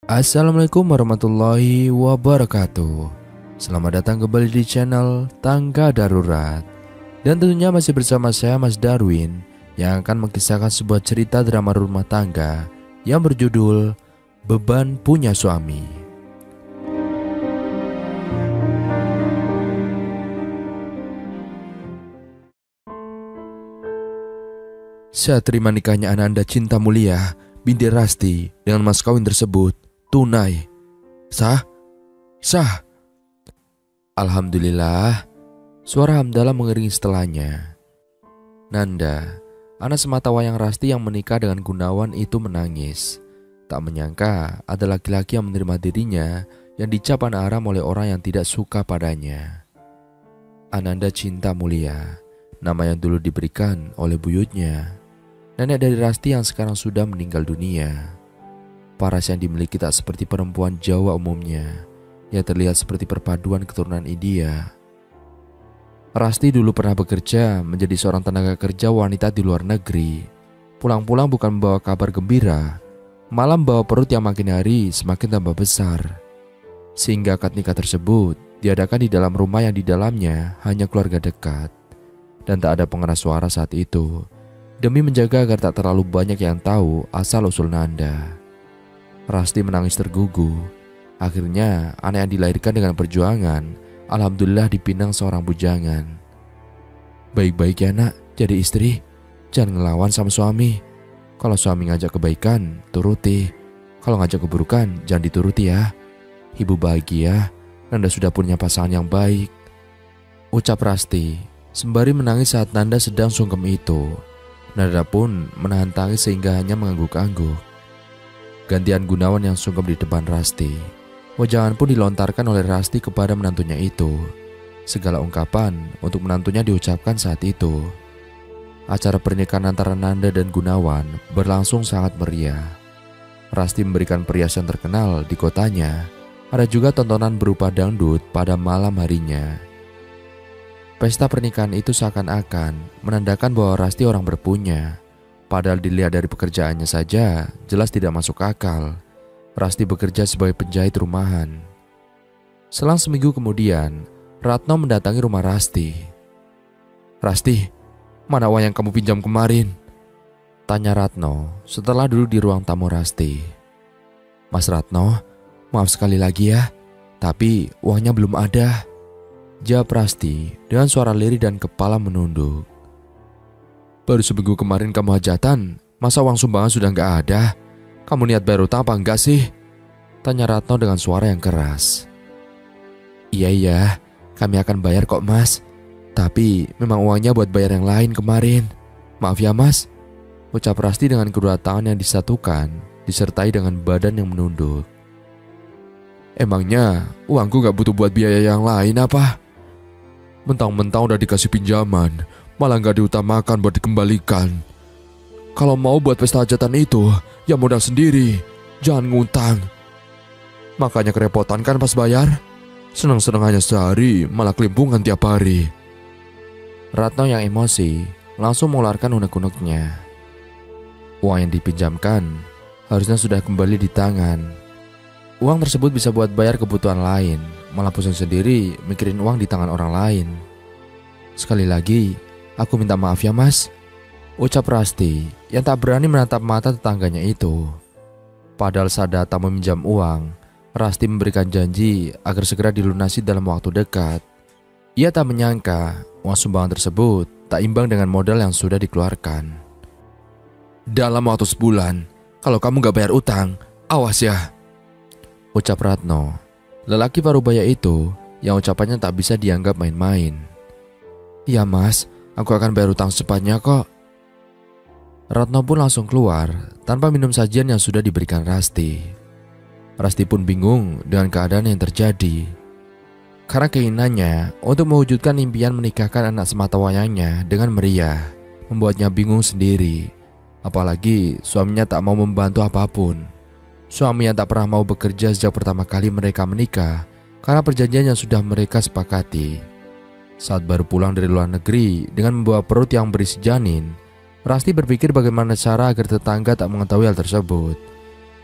Assalamualaikum warahmatullahi wabarakatuh. Selamat datang kembali di channel Tangga Darurat. Dan tentunya masih bersama saya Mas Darwin, yang akan mengisahkan sebuah cerita drama rumah tangga yang berjudul Beban Punya Suami. Saat terima nikahnya Ananda Cinta Mulia binti Rasti dengan mas kawin tersebut tunai, sah. Alhamdulillah, suara hamdalah mengiringi setelahnya. Nanda, anak semata wayang Rasti yang menikah dengan Gunawan itu menangis. Tak menyangka ada laki-laki yang menerima dirinya yang dicap anak haram oleh orang yang tidak suka padanya. Ananda Cinta Mulia, nama yang dulu diberikan oleh buyutnya, nenek dari Rasti yang sekarang sudah meninggal dunia. Paras yang dimiliki tak seperti perempuan Jawa umumnya, yang terlihat seperti perpaduan keturunan India. Rasti dulu pernah bekerja menjadi seorang tenaga kerja wanita di luar negeri. Pulang-pulang bukan membawa kabar gembira, malah membawa perut yang makin hari semakin tambah besar. Sehingga akad nikah tersebut diadakan di dalam rumah yang di dalamnya hanya keluarga dekat. Dan tak ada pengeras suara saat itu, demi menjaga agar tak terlalu banyak yang tahu asal-usul Nanda. Rasti menangis tergugu. Akhirnya anak yang dilahirkan dengan perjuangan, alhamdulillah dipinang seorang bujangan. Baik-baik ya nak, jadi istri jangan ngelawan sama suami. Kalau suami ngajak kebaikan, turuti. Kalau ngajak keburukan, jangan dituruti ya. Ibu bahagia, Nanda sudah punya pasangan yang baik, ucap Rasti sembari menangis saat Nanda sedang sungkem itu. Nanda pun menahan tangis sehingga hanya mengangguk-angguk. Gantian Gunawan yang sungkem di depan Rasti. Wejangan pun dilontarkan oleh Rasti kepada menantunya itu. Segala ungkapan untuk menantunya diucapkan saat itu. Acara pernikahan antara Nanda dan Gunawan berlangsung sangat meriah. Rasti memberikan perhiasan terkenal di kotanya. Ada juga tontonan berupa dangdut pada malam harinya. Pesta pernikahan itu seakan-akan menandakan bahwa Rasti orang berpunya. Padahal dilihat dari pekerjaannya saja jelas tidak masuk akal. Rasti bekerja sebagai penjahit rumahan. Selang seminggu kemudian, Ratno mendatangi rumah Rasti. "Rasti, mana uang yang kamu pinjam kemarin?" tanya Ratno setelah duduk di ruang tamu Rasti. "Mas Ratno, maaf sekali lagi ya, tapi uangnya belum ada," jawab Rasti dengan suara lirih dan kepala menunduk. "Baru seminggu kemarin kamu hajatan, masa uang sumbangan sudah nggak ada? Kamu niat bayar utang apa enggak sih?" tanya Ratno dengan suara yang keras. Iya, kami akan bayar kok mas. Tapi memang uangnya buat bayar yang lain kemarin. Maaf ya mas," ucap Rasti dengan kedua tangan yang disatukan, disertai dengan badan yang menunduk. "Emangnya uangku gak butuh buat biaya yang lain apa? Mentang-mentang udah dikasih pinjaman, malah gak diutamakan buat dikembalikan. Kalau mau buat pesta hajatan itu, ya modal sendiri, jangan ngutang. Makanya kerepotan kan pas bayar? Senang-senang hanya sehari, malah kelimpungan tiap hari." Ratno yang emosi langsung mengeluarkan unek-uneknya. Uang yang dipinjamkan harusnya sudah kembali di tangan. Uang tersebut bisa buat bayar kebutuhan lain, malah pusing sendiri mikirin uang di tangan orang lain. "Sekali lagi, aku minta maaf ya mas," ucap Rasti yang tak berani menatap mata tetangganya itu. Padahal saat datang meminjam uang, Rasti memberikan janji agar segera dilunasi dalam waktu dekat. Ia tak menyangka uang sumbangan tersebut tak imbang dengan modal yang sudah dikeluarkan. "Dalam waktu sebulan, kalau kamu gak bayar utang, awas ya," ucap Ratno, lelaki parubaya itu yang ucapannya tak bisa dianggap main-main. "Iya mas, aku akan bayar utang secepatnya kok." Ratno pun langsung keluar tanpa minum sajian yang sudah diberikan Rasti. Rasti pun bingung dengan keadaan yang terjadi. Karena keinginannya untuk mewujudkan impian menikahkan anak semata wayangnya dengan meriah membuatnya bingung sendiri. Apalagi suaminya tak mau membantu apapun. Suami yang tak pernah mau bekerja sejak pertama kali mereka menikah karena perjanjian yang sudah mereka sepakati. Saat baru pulang dari luar negeri dengan membawa perut yang berisi janin, Rasti berpikir bagaimana cara agar tetangga tak mengetahui hal tersebut.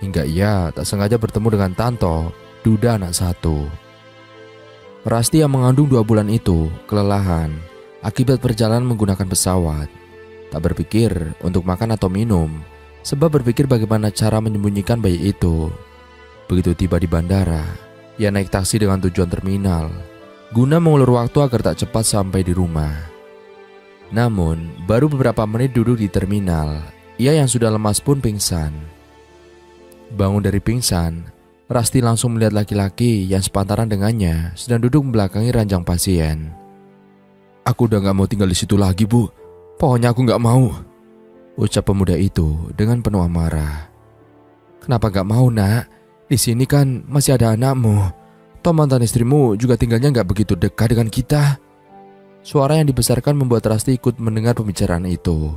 hingga ia tak sengaja bertemu dengan Tanto, duda anak satu. Rasti yang mengandung 2 bulan itu kelelahan akibat perjalanan menggunakan pesawat. Tak berpikir untuk makan atau minum, sebab berpikir bagaimana cara menyembunyikan bayi itu. Begitu tiba di bandara, ia naik taksi dengan tujuan terminal, guna mengulur waktu agar tak cepat sampai di rumah. Namun, baru beberapa menit duduk di terminal, ia yang sudah lemas pun pingsan. Bangun dari pingsan, Rasti langsung melihat laki-laki yang sepantaran dengannya sedang duduk membelakangi ranjang pasien. "Aku udah gak mau tinggal di situ lagi, Bu. Pokoknya aku gak mau," ucap pemuda itu dengan penuh amarah. "Kenapa gak mau, Nak? Di sini kan masih ada anakmu. Toh mantan istrimu juga tinggalnya gak begitu dekat dengan kita." Suara yang dibesarkan membuat Rasti ikut mendengar pembicaraan itu.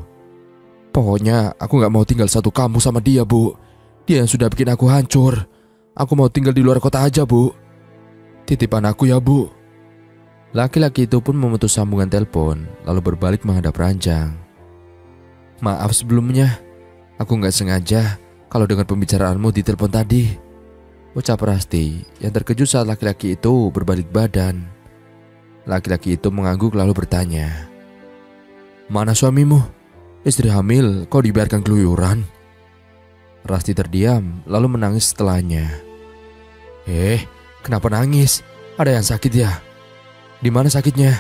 "Pokoknya aku gak mau tinggal satu kampung sama dia, Bu. Dia yang sudah bikin aku hancur. Aku mau tinggal di luar kota aja, Bu. Titipan aku ya, Bu." Laki-laki itu pun memutus sambungan telepon, lalu berbalik menghadap ranjang. "Maaf sebelumnya, aku gak sengaja kalau dengar pembicaraanmu di telepon tadi," ucap Rasti yang terkejut saat laki-laki itu berbalik badan. Laki-laki itu mengangguk lalu bertanya, "Mana suamimu? Istri hamil kau dibiarkan keluyuran?" Rasti terdiam lalu menangis setelahnya. Kenapa nangis? Ada yang sakit ya? Di mana sakitnya?"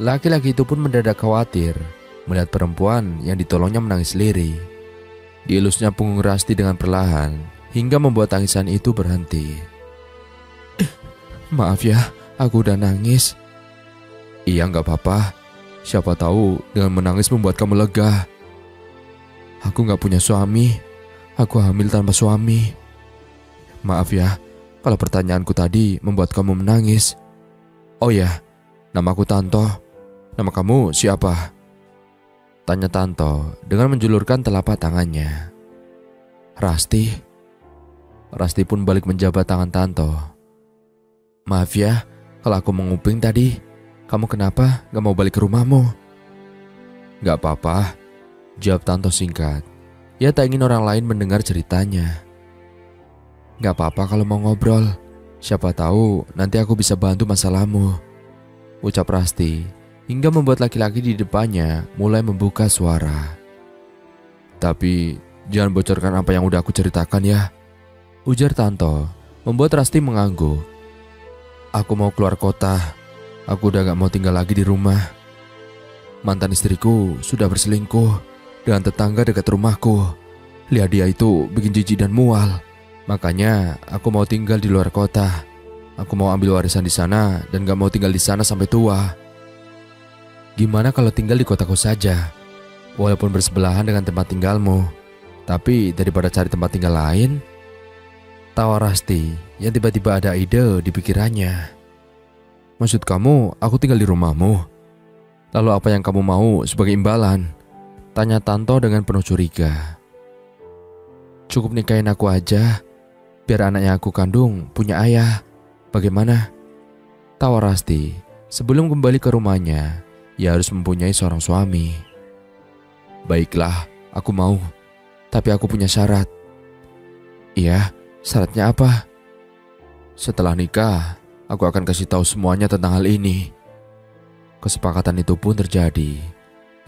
Laki-laki itu pun mendadak khawatir melihat perempuan yang ditolongnya menangis lirih. Dielusnya punggung Rasti dengan perlahan hingga membuat tangisan itu berhenti. "Maaf ya, aku udah nangis." "Iya, gak apa-apa. Siapa tahu dengan menangis membuat kamu lega." "Aku gak punya suami. Aku hamil tanpa suami." "Maaf ya kalau pertanyaanku tadi membuat kamu menangis. Oh ya, namaku Tanto. Nama kamu siapa?" tanya Tanto dengan menjulurkan telapak tangannya. "Rasti." Rasti pun balik menjabat tangan Tanto. "Maaf ya kalau aku menguping tadi. Kamu kenapa gak mau balik ke rumahmu?" "Gak apa-apa," jawab Tanto singkat. Ia tak ingin orang lain mendengar ceritanya. "Gak apa-apa kalau mau ngobrol. Siapa tahu nanti aku bisa bantu masalahmu," ucap Rasti hingga membuat laki-laki di depannya mulai membuka suara. "Tapi jangan bocorkan apa yang udah aku ceritakan ya," ujar Tanto membuat Rasti mengangguk. "Aku mau keluar kota. Aku udah gak mau tinggal lagi di rumah. Mantan istriku sudah berselingkuh dengan tetangga dekat rumahku. Lihat dia itu bikin jijik dan mual. Makanya aku mau tinggal di luar kota. Aku mau ambil warisan di sana dan gak mau tinggal di sana sampai tua." "Gimana kalau tinggal di kotaku saja? Walaupun bersebelahan dengan tempat tinggalmu. Tapi daripada cari tempat tinggal lain," tawa Rasti yang tiba-tiba ada ide di pikirannya. "Maksud kamu aku tinggal di rumahmu? Lalu apa yang kamu mau sebagai imbalan?" tanya Tanto dengan penuh curiga. "Cukup nikahin aku aja, biar anak yang aku kandung punya ayah. Bagaimana?" tawa Rasti. Sebelum kembali ke rumahnya, ia harus mempunyai seorang suami. "Baiklah, aku mau. Tapi aku punya syarat." "Iya, syaratnya apa?" "Setelah nikah, aku akan kasih tahu semuanya tentang hal ini." Kesepakatan itu pun terjadi.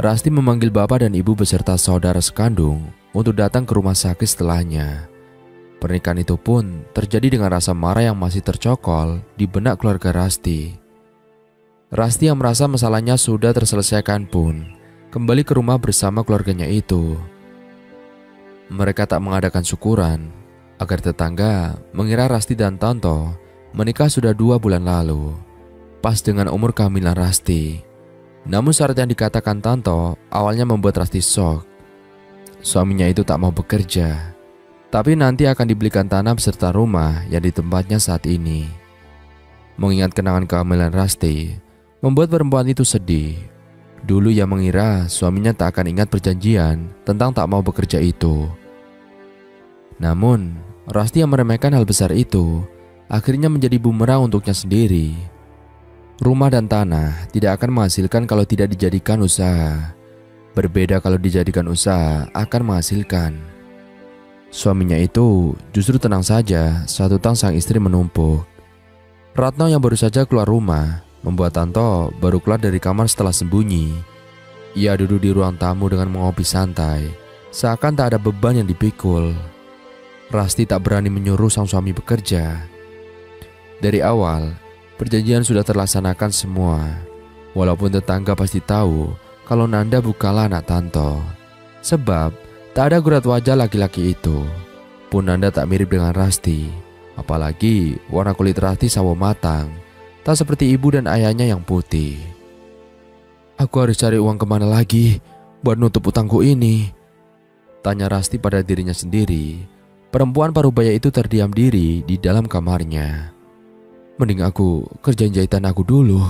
Rasti memanggil bapak dan ibu beserta saudara sekandung untuk datang ke rumah sakit setelahnya. Pernikahan itu pun terjadi dengan rasa marah yang masih tercokol di benak keluarga Rasti. Rasti yang merasa masalahnya sudah terselesaikan pun kembali ke rumah bersama keluarganya itu. Mereka tak mengadakan syukuran agar tetangga mengira Rasti dan Tanto menikah sudah 2 bulan lalu, pas dengan umur kehamilan Rasti. Namun syarat yang dikatakan Tanto awalnya membuat Rasti shock. Suaminya itu tak mau bekerja, tapi nanti akan dibelikan tanah beserta rumah yang ditempatnya saat ini. Mengingat kenangan kehamilan Rasti membuat perempuan itu sedih. Dulu ia mengira suaminya tak akan ingat perjanjian tentang tak mau bekerja itu. Namun Rasti yang meremehkan hal besar itu akhirnya menjadi bumerang untuknya sendiri. Rumah dan tanah tidak akan menghasilkan kalau tidak dijadikan usaha. Berbeda kalau dijadikan usaha akan menghasilkan. Suaminya itu justru tenang saja saat utang sang istri menumpuk. Ratno yang baru saja keluar rumah membuat Tanto baru keluar dari kamar setelah sembunyi. Ia duduk di ruang tamu dengan mengopi santai, seakan tak ada beban yang dipikul. Rasti tak berani menyuruh sang suami bekerja. Dari awal, perjanjian sudah terlaksanakan semua. Walaupun tetangga pasti tahu kalau Nanda bukanlah anak Tanto. Sebab tak ada gurat wajah laki-laki itu. Pun Nanda tak mirip dengan Rasti. Apalagi warna kulit Rasti sawo matang, tak seperti ibu dan ayahnya yang putih. Aku harus cari uang kemana lagi buat nutup utangku ini? Tanya Rasti pada dirinya sendiri. Perempuan parubaya itu terdiam diri di dalam kamarnya. Mending aku kerjain jahitan aku dulu.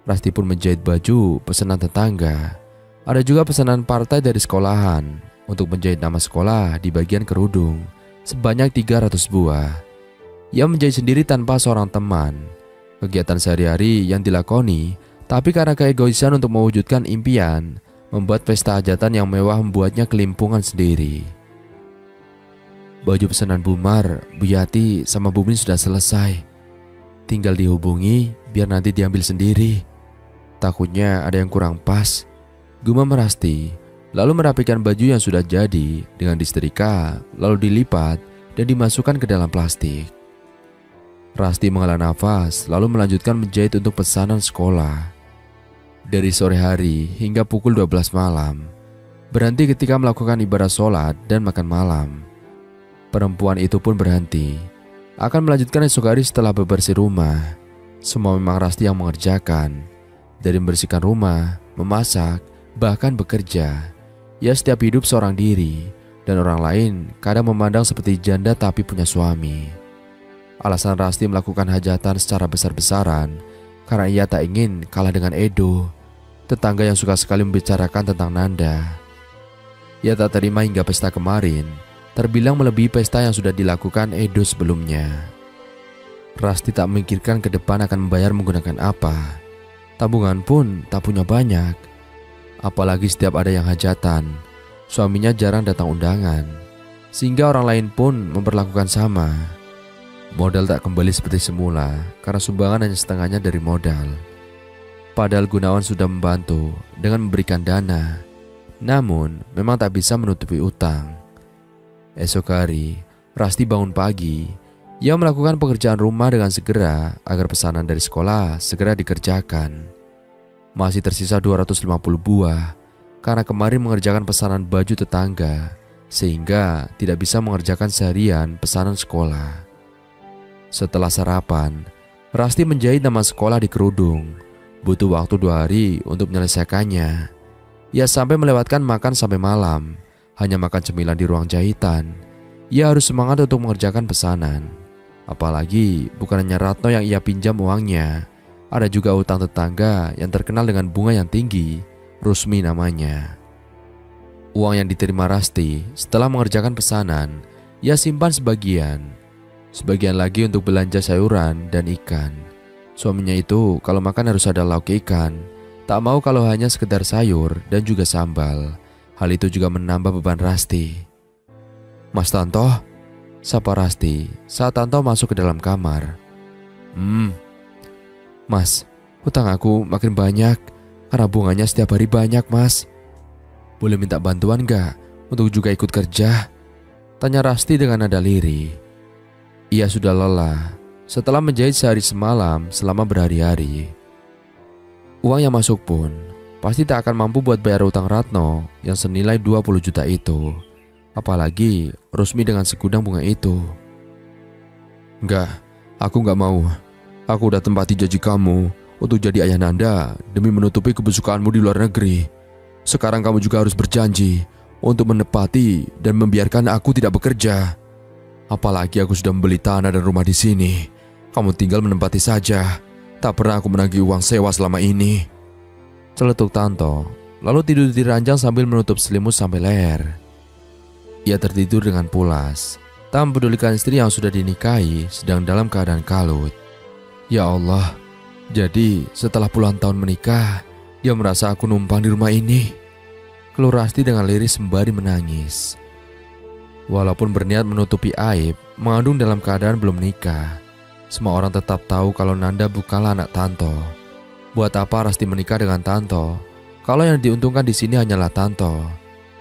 Rasti pun menjahit baju pesanan tetangga. Ada juga pesanan partai dari sekolahan untuk menjahit nama sekolah di bagian kerudung sebanyak 300 buah. Ia menjahit sendiri tanpa seorang teman. Kegiatan sehari-hari yang dilakoni, tapi karena keegoisan untuk mewujudkan impian, membuat pesta hajatan yang mewah membuatnya kelimpungan sendiri. Baju pesanan Bumar, Bu Yati, sama Bu Min sudah selesai. Tinggal dihubungi biar nanti diambil sendiri. Takutnya ada yang kurang pas. Gumam Rasti, lalu merapikan baju yang sudah jadi dengan disetrika, lalu dilipat dan dimasukkan ke dalam plastik. Rasti menghela nafas, lalu melanjutkan menjahit untuk pesanan sekolah. Dari sore hari hingga pukul 12 malam, berhenti ketika melakukan ibadah sholat dan makan malam. Perempuan itu pun berhenti, akan melanjutkan esok hari setelah bebersih rumah. Semua memang Rasti yang mengerjakan. Dari membersihkan rumah, memasak, bahkan bekerja. Ia setiap hidup seorang diri, dan orang lain kadang memandang seperti janda tapi punya suami. Alasan Rasti melakukan hajatan secara besar-besaran karena ia tak ingin kalah dengan Edo, tetangga yang suka sekali membicarakan tentang Nanda. Ia tak terima hingga pesta kemarin terbilang melebihi pesta yang sudah dilakukan Edo sebelumnya. Rasti tak memikirkan ke depan akan membayar menggunakan apa. Tabungan pun tak punya banyak. Apalagi setiap ada yang hajatan, suaminya jarang datang undangan, sehingga orang lain pun memperlakukan sama. Modal tak kembali seperti semula karena sumbangan hanya setengahnya dari modal. Padahal Gunawan sudah membantu dengan memberikan dana, namun memang tak bisa menutupi utang. Esok hari, Rasti bangun pagi. Ia melakukan pekerjaan rumah dengan segera agar pesanan dari sekolah segera dikerjakan. Masih tersisa 250 buah karena kemarin mengerjakan pesanan baju tetangga, sehingga tidak bisa mengerjakan seharian pesanan sekolah. Setelah sarapan, Rasti menjahit nama sekolah di kerudung. Butuh waktu 2 hari untuk menyelesaikannya. Ia sampai melewatkan makan sampai malam, hanya makan cemilan di ruang jahitan. Ia harus semangat untuk mengerjakan pesanan. Apalagi bukan hanya Ratno yang ia pinjam uangnya, ada juga utang tetangga yang terkenal dengan bunga yang tinggi, Rusmi namanya. Uang yang diterima Rasti setelah mengerjakan pesanan, ia simpan sebagian. Sebagian lagi untuk belanja sayuran dan ikan. Suaminya itu kalau makan harus ada lauk ikan, tak mau kalau hanya sekedar sayur dan juga sambal. Hal itu juga menambah beban Rasti. Mas Tanto, sapa Rasti saat Tanto masuk ke dalam kamar. Mas, hutang aku makin banyak karena bunganya setiap hari banyak, Mas. Boleh minta bantuan gak untuk juga ikut kerja? Tanya Rasti dengan nada lirih. Ia sudah lelah setelah menjahit sehari semalam selama berhari-hari. Uang yang masuk pun pasti tak akan mampu buat bayar utang Ratno yang senilai 20 juta itu. Apalagi Rusmi dengan segudang bunga itu. Enggak, aku gak mau. Aku udah tempati janji kamu untuk jadi ayah Nanda demi menutupi kebusukanmu di luar negeri. Sekarang kamu juga harus berjanji untuk menepati dan membiarkan aku tidak bekerja. Apalagi aku sudah membeli tanah dan rumah di sini. Kamu tinggal menempati saja. Tak pernah aku menagih uang sewa selama ini. Celetuk Tanto, lalu tidur di ranjang sambil menutup selimut sampai leher. Ia tertidur dengan pulas, tak mempedulikan istri yang sudah dinikahi sedang dalam keadaan kalut. Ya Allah, jadi setelah puluhan tahun menikah, dia merasa aku numpang di rumah ini. Keluh Rasti dengan lirih sembari menangis. Walaupun berniat menutupi aib, mengandung dalam keadaan belum nikah, semua orang tetap tahu kalau Nanda bukanlah anak Tanto. Buat apa Rasti menikah dengan Tanto kalau yang diuntungkan di sini hanyalah Tanto?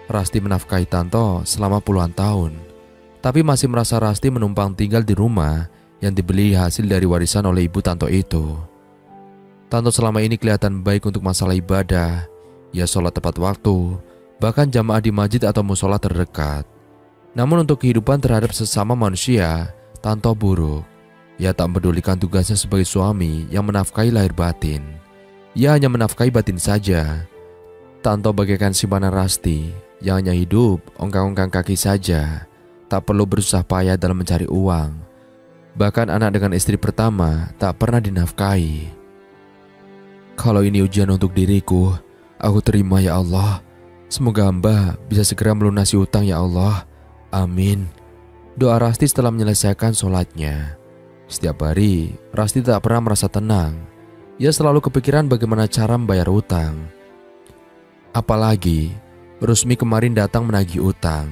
Rasti menafkahi Tanto selama puluhan tahun, tapi masih merasa Rasti menumpang tinggal di rumah yang dibeli hasil dari warisan oleh ibu Tanto itu. Tanto selama ini kelihatan baik untuk masalah ibadah. Ia sholat tepat waktu, bahkan jamaah di masjid atau musola terdekat. Namun untuk kehidupan terhadap sesama manusia, Tanto buruk. Ia tak mempedulikan tugasnya sebagai suami yang menafkahi lahir batin. Ia hanya menafkahi batin saja. Tanto bagaikan simpanan Rasti yang hanya hidup ongkang-ongkang kaki saja, tak perlu berusaha payah dalam mencari uang. Bahkan anak dengan istri pertama tak pernah dinafkahi. Kalau ini ujian untuk diriku, aku terima ya Allah. Semoga hamba bisa segera melunasi utang ya Allah. Amin. Doa Rasti setelah menyelesaikan sholatnya. Setiap hari, Rasti tak pernah merasa tenang. Ia selalu kepikiran bagaimana cara membayar utang. Apalagi, Rusmi kemarin datang menagih utang.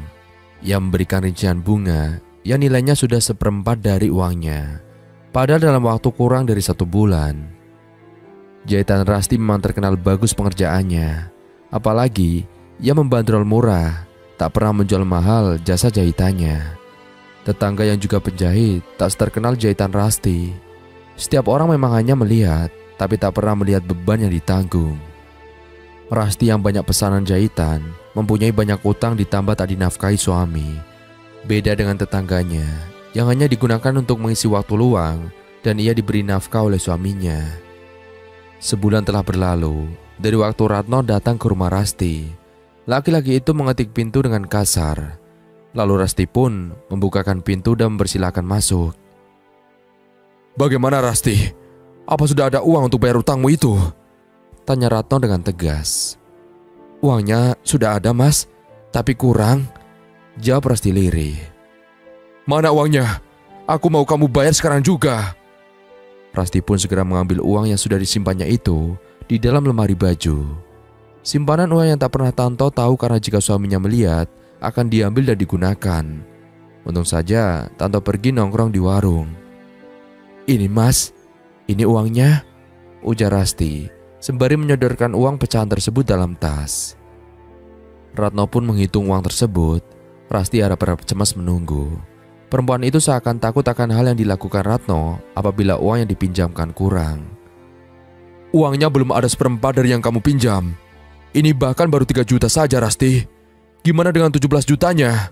Ia memberikan rincian bunga yang nilainya sudah 1/4 dari uangnya. Padahal dalam waktu kurang dari 1 bulan. Jahitan Rasti memang terkenal bagus pengerjaannya. Apalagi, ia membandrol murah. Tak pernah menjual mahal jasa jahitannya. Tetangga yang juga penjahit tak terkenal jahitan Rasti. Setiap orang memang hanya melihat, tapi tak pernah melihat beban yang ditanggung. Rasti yang banyak pesanan jahitan, mempunyai banyak utang ditambah tak dinafkahi suami. Beda dengan tetangganya, yang hanya digunakan untuk mengisi waktu luang dan ia diberi nafkah oleh suaminya. Sebulan telah berlalu dari waktu Ratno datang ke rumah Rasti. Laki-laki itu mengetik pintu dengan kasar. Lalu Rasti pun membukakan pintu dan mempersilahkan masuk. "Bagaimana Rasti? Apa sudah ada uang untuk bayar utangmu itu?" tanya Ratno dengan tegas. "Uangnya sudah ada mas, tapi kurang," jawab Rasti lirih. "Mana uangnya? Aku mau kamu bayar sekarang juga." Rasti pun segera mengambil uang yang sudah disimpannya itu di dalam lemari baju. Simpanan uang yang tak pernah Tanto tahu karena jika suaminya melihat akan diambil dan digunakan. Untung saja Tanto pergi nongkrong di warung. "Ini mas, ini uangnya," ujar Rasti sembari menyodorkan uang pecahan tersebut dalam tas. Ratno pun menghitung uang tersebut. Rasti harap-harap cemas menunggu. Perempuan itu seakan takut akan hal yang dilakukan Ratno apabila uang yang dipinjamkan kurang. "Uangnya belum ada 1/4 dari yang kamu pinjam. Ini bahkan baru 3 juta saja Rasti. Gimana dengan 17 jutanya?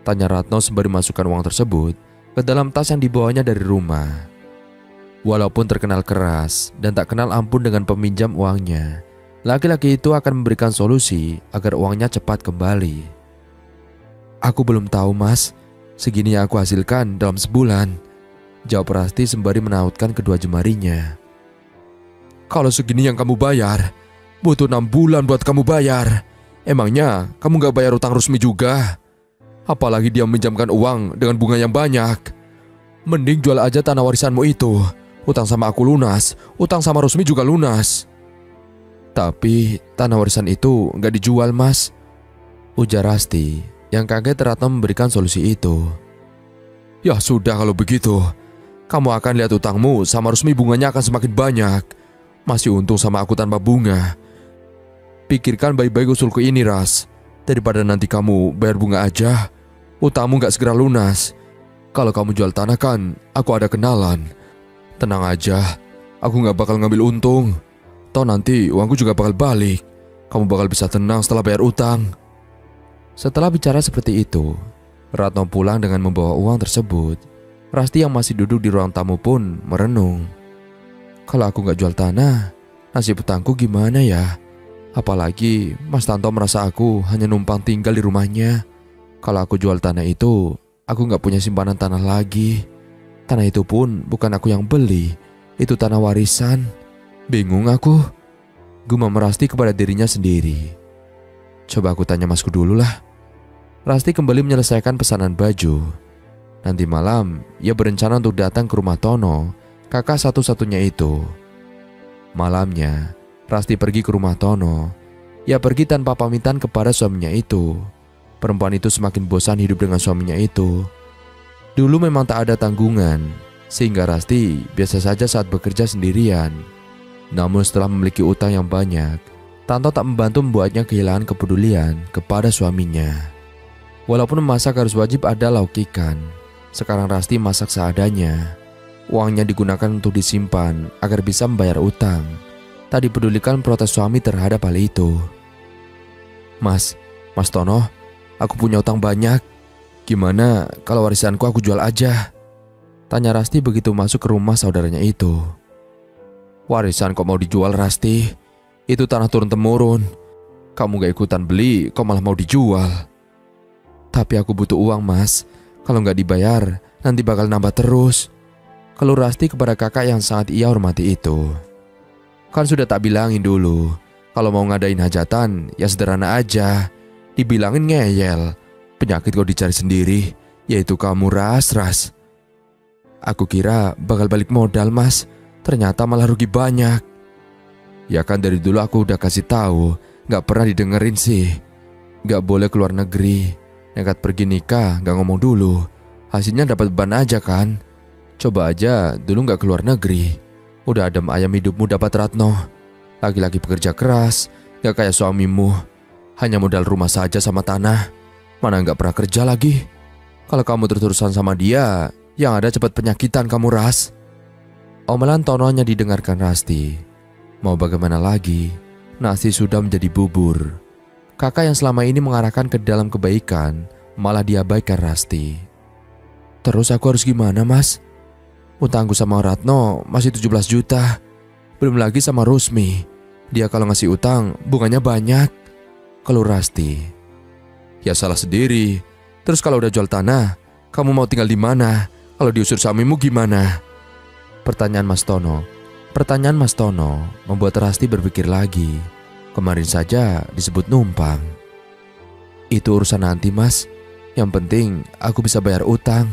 Tanya Ratno sembari masukkan uang tersebut ke dalam tas yang dibawanya dari rumah. Walaupun terkenal keras dan tak kenal ampun dengan peminjam uangnya, laki-laki itu akan memberikan solusi agar uangnya cepat kembali. "Aku belum tahu mas, segini yang aku hasilkan dalam sebulan," jawab Rasti sembari menautkan kedua jemarinya. "Kalau segini yang kamu bayar, butuh 6 bulan buat kamu bayar. Emangnya kamu gak bayar utang Rusmi juga? Apalagi dia meminjamkan uang dengan bunga yang banyak. Mending jual aja tanah warisanmu itu. Utang sama aku lunas, utang sama Rusmi juga lunas." "Tapi tanah warisan itu gak dijual mas," ujar Rasti yang kaget Ratno memberikan solusi itu. "Ya sudah kalau begitu, kamu akan lihat utangmu sama Rusmi bunganya akan semakin banyak. Masih untung sama aku tanpa bunga. Pikirkan baik-baik usulku ini Ras. Daripada nanti kamu bayar bunga aja, utangmu gak segera lunas. Kalau kamu jual tanah kan, aku ada kenalan. Tenang aja, aku gak bakal ngambil untung. Toh nanti uangku juga bakal balik. Kamu bakal bisa tenang setelah bayar utang." Setelah bicara seperti itu, Ratno pulang dengan membawa uang tersebut. Rasti yang masih duduk di ruang tamu pun merenung. "Kalau aku gak jual tanah, nasib utangku gimana ya? Apalagi Mas Tanto merasa aku hanya numpang tinggal di rumahnya. Kalau aku jual tanah itu, aku gak punya simpanan tanah lagi. Tanah itu pun bukan aku yang beli, itu tanah warisan. Bingung aku," gumam Rasti kepada dirinya sendiri. "Coba aku tanya masku dulu lah." Rasti kembali menyelesaikan pesanan baju. Nanti malam, ia berencana untuk datang ke rumah Tono, kakak satu-satunya itu. Malamnya, Rasti pergi ke rumah Tono. Ia pergi tanpa pamitan kepada suaminya itu. perempuan itu semakin bosan hidup dengan suaminya itu. Dulu memang tak ada tanggungan, sehingga Rasti biasa saja saat bekerja sendirian. Namun setelah memiliki utang yang banyak, Tanto tak membantu membuatnya kehilangan kepedulian kepada suaminya. Walaupun memasak harus wajib ada laukikan, sekarang Rasti masak seadanya. Uangnya digunakan untuk disimpan agar bisa membayar utang. Tak dipedulikan protes suami terhadap hal itu. Mas Tono, aku punya utang banyak. Gimana kalau warisanku aku jual aja? Tanya Rasti begitu masuk ke rumah saudaranya itu. Warisan kok mau dijual, Rasti? Itu tanah turun-temurun. Kamu gak ikutan beli, kok malah mau dijual? Tapi aku butuh uang, Mas. Kalau gak dibayar, nanti bakal nambah terus. Keluh Rasti kepada kakak yang sangat ia hormati itu. Kan sudah tak bilangin dulu, kalau mau ngadain hajatan, ya sederhana aja. Dibilangin ngeyel. Penyakit kau dicari sendiri, yaitu kamu, Ras. Aku kira bakal balik modal, Mas. Ternyata malah rugi banyak. Ya kan dari dulu aku udah kasih tahu, gak pernah didengerin sih. Gak boleh keluar negeri. Nekat pergi nikah, gak ngomong dulu. Hasilnya dapat beban aja kan. Coba aja dulu gak keluar negeri. Udah adem ayam hidupmu dapat Ratno. Laki-laki pekerja keras, gak kayak suamimu. Hanya modal rumah saja sama tanah. Mana gak pernah kerja lagi. Kalau kamu terus-terusan sama dia, yang ada cepat penyakitan kamu, Ras. Omelan Tono hanya didengarkan Rasti. Mau bagaimana lagi, nasi sudah menjadi bubur. Kakak yang selama ini mengarahkan ke dalam kebaikan, malah diabaikan Rasti. Terus aku harus gimana, Mas? Utangku sama Ratno masih 17 juta. Belum lagi sama Rusmi. Dia kalau ngasih utang, bunganya banyak. Keluh Rasti. Ya salah sendiri. Terus kalau udah jual tanah, kamu mau tinggal di mana? Kalau diusir suamimu gimana? Pertanyaan Mas Tono membuat Rasti berpikir lagi. Kemarin saja disebut numpang. Itu urusan nanti, Mas. Yang penting aku bisa bayar utang.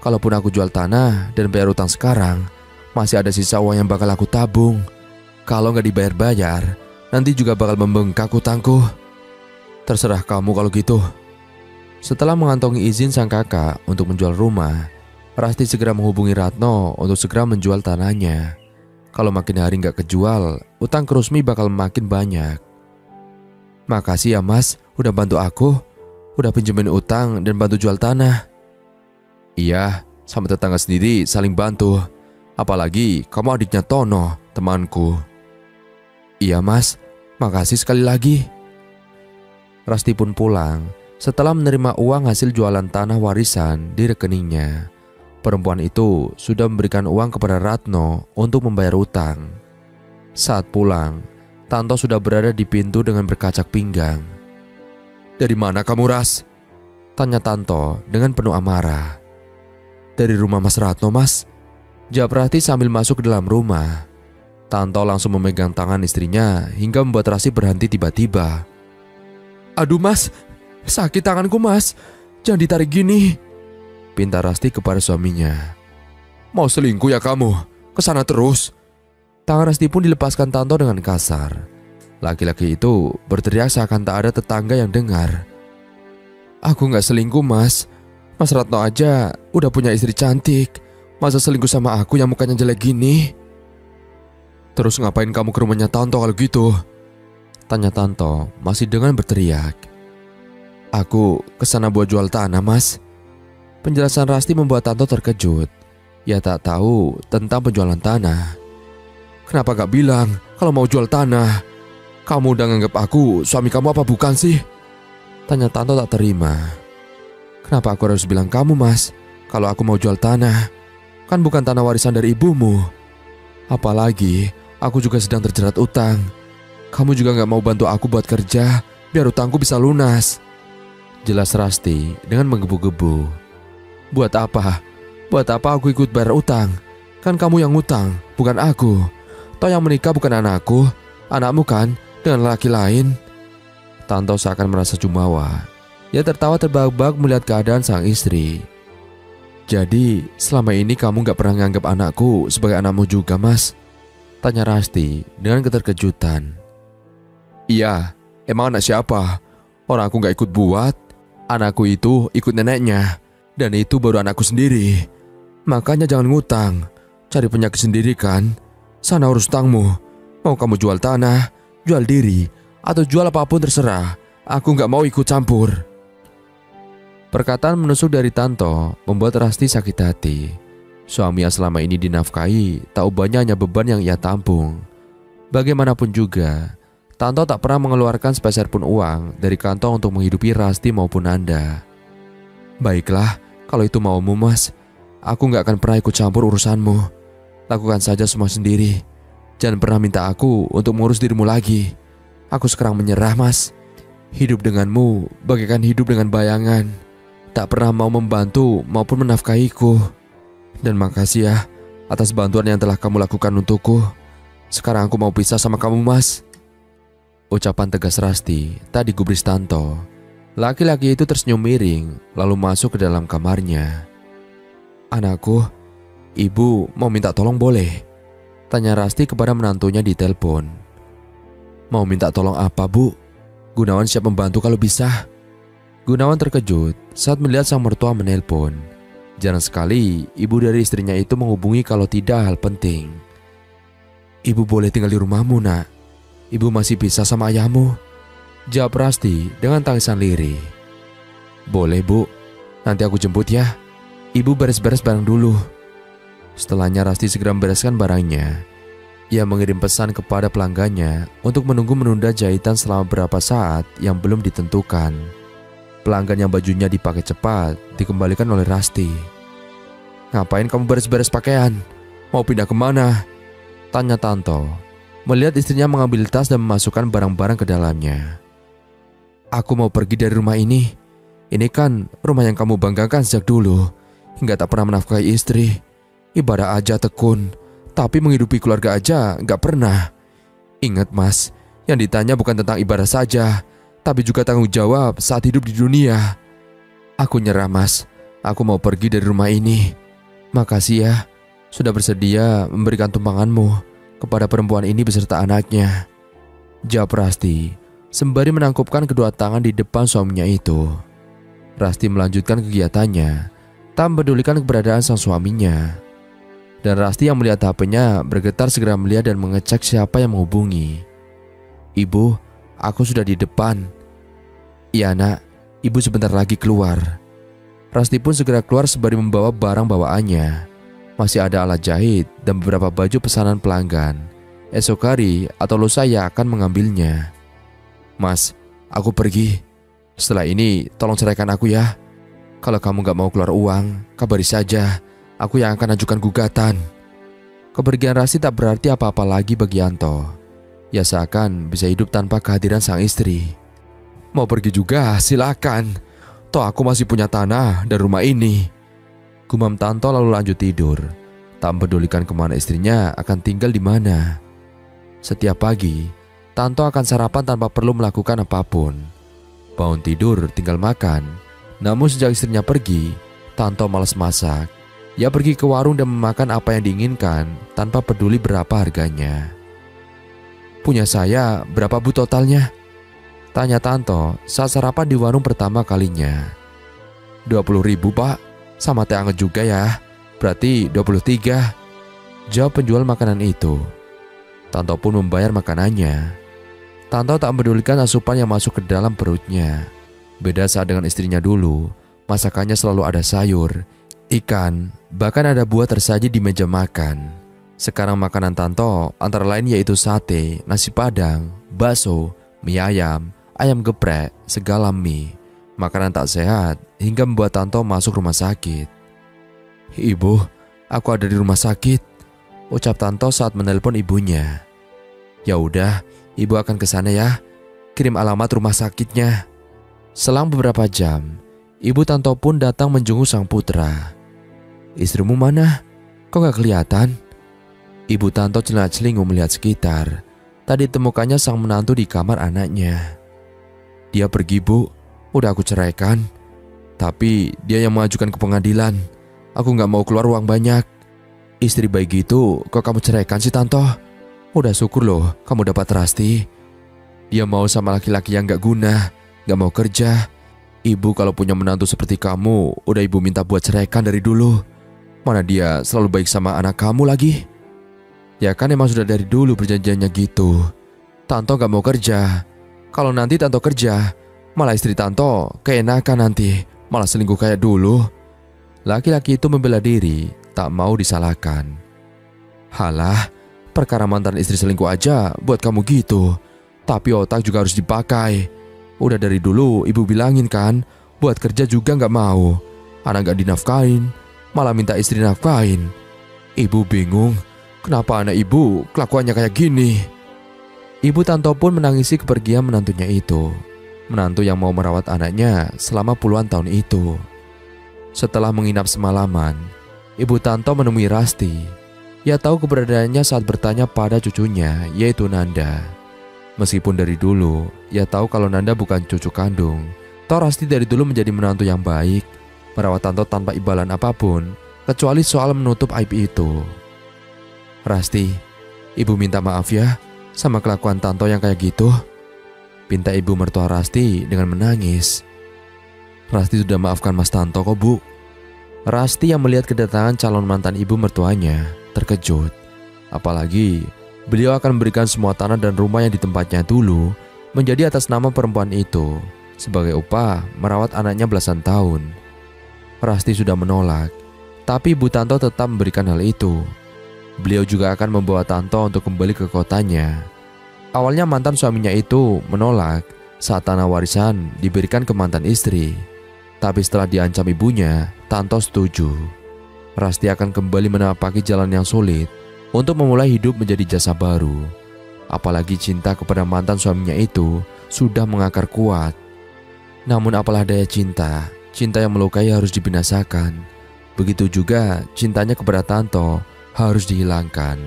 Kalaupun aku jual tanah dan bayar utang sekarang, masih ada sisa uang yang bakal aku tabung. Kalau nggak dibayar-bayar, nanti juga bakal membengkak utangku. Terserah kamu kalau gitu. Setelah mengantongi izin sang kakak untuk menjual rumah, Rasti segera menghubungi Ratno untuk segera menjual tanahnya. Kalau makin hari nggak kejual, utang ke Rusmi bakal makin banyak. Makasih ya, Mas, udah bantu aku. Udah pinjemin utang dan bantu jual tanah. Iya, sama tetangga sendiri saling bantu. Apalagi kamu adiknya Tono, temanku. Iya, Mas, makasih sekali lagi. Rasti pun pulang setelah menerima uang hasil jualan tanah warisan di rekeningnya. Perempuan itu sudah memberikan uang kepada Ratno untuk membayar utang. Saat pulang, Tanto sudah berada di pintu dengan berkacak pinggang. Dari mana kamu, Ras? Tanya Tanto dengan penuh amarah. Dari rumah Mas Ratno, Mas. Jawab Rasti sambil masuk ke dalam rumah. Tanto langsung memegang tangan istrinya hingga membuat Rasti berhenti tiba-tiba. Aduh, Mas, sakit tanganku, Mas. Jangan ditarik gini, pinta Rasti kepada suaminya. Mau selingkuh ya kamu? Kesana terus. Tangan Rasti pun dilepaskan Tanto dengan kasar. Laki-laki itu berteriak seakan tak ada tetangga yang dengar. Aku gak selingkuh, Mas. Mas Ratno aja udah punya istri cantik. Masa selingkuh sama aku yang mukanya jelek gini? Terus ngapain kamu ke rumahnya Tanto kalau gitu? Tanya Tanto masih dengan berteriak. Aku kesana buat jual tanah, Mas. Penjelasan Rasti membuat Tanto terkejut. Ia tak tahu tentang penjualan tanah. Kenapa gak bilang kalau mau jual tanah? Kamu udah nganggap aku suami kamu apa bukan sih? Tanya Tanto tak terima. Kenapa aku harus bilang kamu, Mas? Kalau aku mau jual tanah, kan bukan tanah warisan dari ibumu. Apalagi aku juga sedang terjerat utang. Kamu juga gak mau bantu aku buat kerja biar utangku bisa lunas. Jelas Rasti dengan menggebu-gebu. Buat apa? Buat apa aku ikut bayar utang? Kan kamu yang utang, bukan aku. Toh yang menikah bukan anakku, anakmu kan dengan laki lain. Tanto seakan merasa jumawa. Ia tertawa terbahak-bahak melihat keadaan sang istri. Jadi selama ini kamu gak pernah menganggap anakku sebagai anakmu juga, Mas? Tanya Rasti dengan keterkejutan. Iya, emang anak siapa? Orang aku gak ikut buat. Anakku itu ikut neneknya, dan itu baru anakku sendiri. Makanya jangan ngutang, cari penyakit sendiri kan. Sana urus utangmu. Mau kamu jual tanah, jual diri, atau jual apapun terserah. Aku nggak mau ikut campur. Perkataan menusuk dari Tanto membuat Rasti sakit hati. Suami yang selama ini dinafkahi, tak ubahnya hanya beban yang ia tampung. Bagaimanapun juga, Tanto tak pernah mengeluarkan sepeser pun uang dari kantong untuk menghidupi Rasti maupun Nanda. Baiklah, kalau itu maumu mas, aku nggak akan pernah ikut campur urusanmu. Lakukan saja semua sendiri. Jangan pernah minta aku untuk mengurus dirimu lagi. Aku sekarang menyerah mas. Hidup denganmu bagaikan hidup dengan bayangan. Tak pernah mau membantu maupun menafkahiku. Dan makasih ya atas bantuan yang telah kamu lakukan untukku. Sekarang aku mau pisah sama kamu mas. Ucapan tegas Rasti tak digubris Tanto. Laki-laki itu tersenyum miring lalu masuk ke dalam kamarnya. Anakku, ibu mau minta tolong boleh? Tanya Rasti kepada menantunya di telepon. Mau minta tolong apa bu? Gunawan siap membantu kalau bisa. Gunawan terkejut saat melihat sang mertua menelpon. Jarang sekali ibu dari istrinya itu menghubungi kalau tidak hal penting. Ibu boleh tinggal di rumahmu nak. Ibu masih bisa sama ayahmu. Jawab Rasti dengan tangisan lirih. Boleh bu, nanti aku jemput ya. Ibu beres-beres barang dulu. Setelahnya Rasti segera membereskan barangnya. Ia mengirim pesan kepada pelanggannya untuk menunggu menunda jahitan selama beberapa saat yang belum ditentukan. Pelanggan yang bajunya dipakai cepat dikembalikan oleh Rasti. Ngapain kamu beres-beres pakaian? Mau pindah kemana? Tanya Tanto, melihat istrinya mengambil tas dan memasukkan barang-barang ke dalamnya. Aku mau pergi dari rumah ini. Ini kan rumah yang kamu banggakan sejak dulu. Hingga tak pernah menafkahi istri. Ibadah aja tekun, tapi menghidupi keluarga aja gak pernah. Ingat mas, yang ditanya bukan tentang ibadah saja, tapi juga tanggung jawab saat hidup di dunia. Aku nyerah mas, aku mau pergi dari rumah ini. Makasih ya, sudah bersedia memberikan tumpanganmu kepada perempuan ini beserta anaknya. Jawab Rasti, sembari menangkupkan kedua tangan di depan suaminya itu. Rasti melanjutkan kegiatannya, tak mempedulikan keberadaan sang suaminya. Dan Rasti yang melihat HP-nya bergetar segera melihat dan mengecek siapa yang menghubungi. Ibu, aku sudah di depan. Iya nak, ibu sebentar lagi keluar. Rasti pun segera keluar sembari membawa barang bawaannya. Masih ada alat jahit dan beberapa baju pesanan pelanggan. Esok hari atau lusa ia akan mengambilnya. Mas, aku pergi. Setelah ini tolong ceraikan aku ya. Kalau kamu gak mau keluar uang, kabari saja. Aku yang akan ajukan gugatan. Kepergian Rasti tak berarti apa-apa lagi bagi Yanto. Ia seakan bisa hidup tanpa kehadiran sang istri. Mau pergi juga silakan. Toh aku masih punya tanah dan rumah ini. Gumam Tanto lalu lanjut tidur. Tak mempedulikan kemana istrinya akan tinggal di mana. Setiap pagi, Tanto akan sarapan tanpa perlu melakukan apapun. Bangun tidur tinggal makan. Namun sejak istrinya pergi, Tanto malas masak. Ia pergi ke warung dan memakan apa yang diinginkan tanpa peduli berapa harganya. Punya saya berapa bu totalnya? Tanya Tanto saat sarapan di warung pertama kalinya. 20.000 pak, sama teh anget juga ya. Berarti 23. Jawab penjual makanan itu. Tanto pun membayar makanannya. Tanto tak mempedulikan asupan yang masuk ke dalam perutnya. Beda saat dengan istrinya dulu, masakannya selalu ada sayur, ikan, bahkan ada buah tersaji di meja makan. Sekarang makanan Tanto antara lain yaitu sate, nasi padang, bakso, mie ayam, ayam geprek, segala mie. Makanan tak sehat hingga membuat Tanto masuk rumah sakit. Ibu, aku ada di rumah sakit, ucap Tanto saat menelpon ibunya. Ya udah, ibu akan ke sana ya. Kirim alamat rumah sakitnya. Selang beberapa jam, ibu Tanto pun datang menjenguk sang putra. Istrimu mana? Kok gak kelihatan? Ibu Tanto celingat-celingu melihat sekitar. Tadi ditemukannya sang menantu di kamar anaknya. Dia pergi bu, udah aku ceraikan. Tapi dia yang mengajukan ke pengadilan. Aku gak mau keluar uang banyak. Istri baik gitu kok kamu ceraikan sih Tanto? Udah syukur loh kamu dapat Rasti. Dia mau sama laki-laki yang gak guna, gak mau kerja. Ibu kalau punya menantu seperti kamu, udah ibu minta buat ceraikan dari dulu. Mana dia selalu baik sama anak kamu lagi. Ya kan emang sudah dari dulu perjanjiannya gitu. Tanto gak mau kerja. Kalau nanti Tanto kerja, malah istri Tanto keenakan nanti, malah selingkuh kayak dulu. Laki-laki itu membela diri, tak mau disalahkan. Halah, perkara mantan istri selingkuh aja buat kamu gitu. Tapi otak juga harus dipakai. Udah dari dulu ibu bilangin kan, buat kerja juga gak mau. Anak gak dinafkain, malah minta istri nafkain. Ibu bingung, kenapa anak ibu kelakuannya kayak gini. Ibu Tanto pun menangisi kepergian menantunya itu. Menantu yang mau merawat anaknya selama puluhan tahun itu. Setelah menginap semalaman, Ibu Tanto menemui Rasti. Ia tahu keberadaannya saat bertanya pada cucunya, yaitu Nanda. Meskipun dari dulu, ia tahu kalau Nanda bukan cucu kandung. Toh Rasti dari dulu menjadi menantu yang baik, merawat Tanto tanpa imbalan apapun, kecuali soal menutup aib itu. Rasti, ibu minta maaf ya sama kelakuan Tanto yang kayak gitu, pinta ibu mertua Rasti dengan menangis. Rasti sudah maafkan Mas Tanto kok bu. Rasti yang melihat kedatangan calon mantan ibu mertuanya terkejut. Apalagi beliau akan memberikan semua tanah dan rumah yang di tempatnya dulu menjadi atas nama perempuan itu sebagai upah merawat anaknya belasan tahun. Rasti sudah menolak, tapi Ibu Tanto tetap memberikan hal itu. Beliau juga akan membawa Tanto untuk kembali ke kotanya. Awalnya mantan suaminya itu menolak saat tanah warisan diberikan ke mantan istri. Tapi setelah diancam ibunya, Tanto setuju. Rasti akan kembali menapaki jalan yang sulit untuk memulai hidup menjadi jasa baru. Apalagi cinta kepada mantan suaminya itu sudah mengakar kuat. Namun apalah daya cinta, cinta yang melukai harus dibinasakan. Begitu juga cintanya kepada Tanto harus dihilangkan.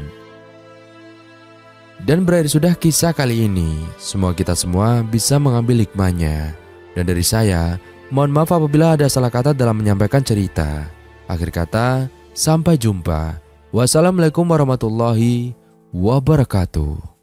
Dan berakhir sudah kisah kali ini. Semoga kita semua bisa mengambil hikmahnya. Dan dari saya, mohon maaf apabila ada salah kata dalam menyampaikan cerita. Akhir kata, sampai jumpa. Wassalamualaikum warahmatullahi wabarakatuh.